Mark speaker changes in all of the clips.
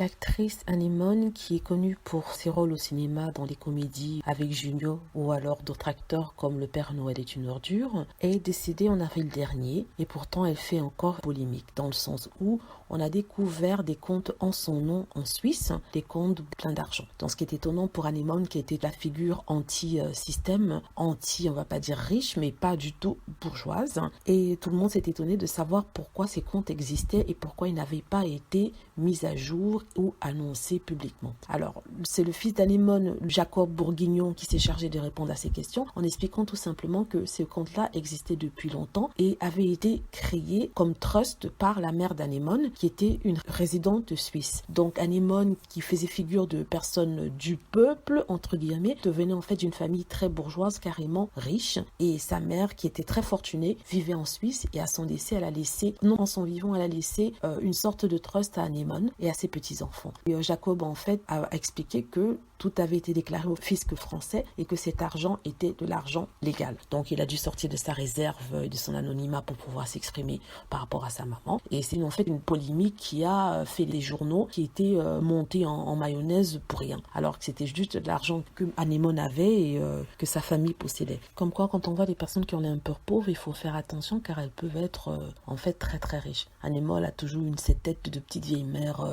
Speaker 1: L'actrice Anémone, qui est connue pour ses rôles au cinéma dans les comédies avec Junio ou alors d'autres acteurs comme Le Père Noël est une ordure, est décédée en avril dernier et pourtant elle fait encore polémique dans le sens où on a découvert des comptes en son nom en Suisse, des comptes pleins d'argent. Donc ce qui est étonnant pour Anémone, qui était la figure anti-système, on va pas dire riche, mais pas du tout bourgeoise. Et tout le monde s'est étonné de savoir pourquoi ces comptes existaient et pourquoi ils n'avaient pas été mis à jour ou annoncés publiquement. Alors, c'est le fils d'Anémone, Jacob Bourguignon, qui s'est chargé de répondre à ces questions en expliquant tout simplement que ces comptes-là existaient depuis longtemps et avaient été créés comme trust par la mère d'Anémone, qui était une résidente suisse. Donc Anémone, qui faisait figure de personne du peuple, entre guillemets, devenait en fait d'une famille très bourgeoise, carrément riche, et sa mère, qui était très fortunée, vivait en Suisse et à son décès, elle a laissé, non en son vivant, elle a laissé une sorte de trust à Anémone et à ses petits-enfants. Et Jacob, en fait, a expliqué que tout avait été déclaré au fisc français et que cet argent était de l'argent légal. Donc il a dû sortir de sa réserve et de son anonymat pour pouvoir s'exprimer par rapport à sa maman. Et c'est en fait une polémique qui a fait les journaux, qui était montée en mayonnaise pour rien. Alors que c'était juste de l'argent que Anémone avait et que sa famille possédait. Comme quoi, quand on voit des personnes qui ont un peu pauvres, il faut faire attention car elles peuvent être en fait très très riches. Anémone a toujours eu cette tête de petite vieille mère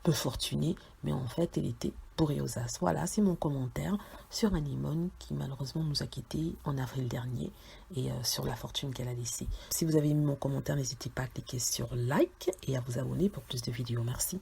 Speaker 1: peu fortunée, mais en fait elle était bourrée aux as. Voilà, c'est mon commentaire sur Anémone qui malheureusement nous a quittés en avril dernier et sur la fortune qu'elle a laissée. Si vous avez aimé mon commentaire, n'hésitez pas à cliquer sur like et à vous abonner pour plus de vidéos. Merci.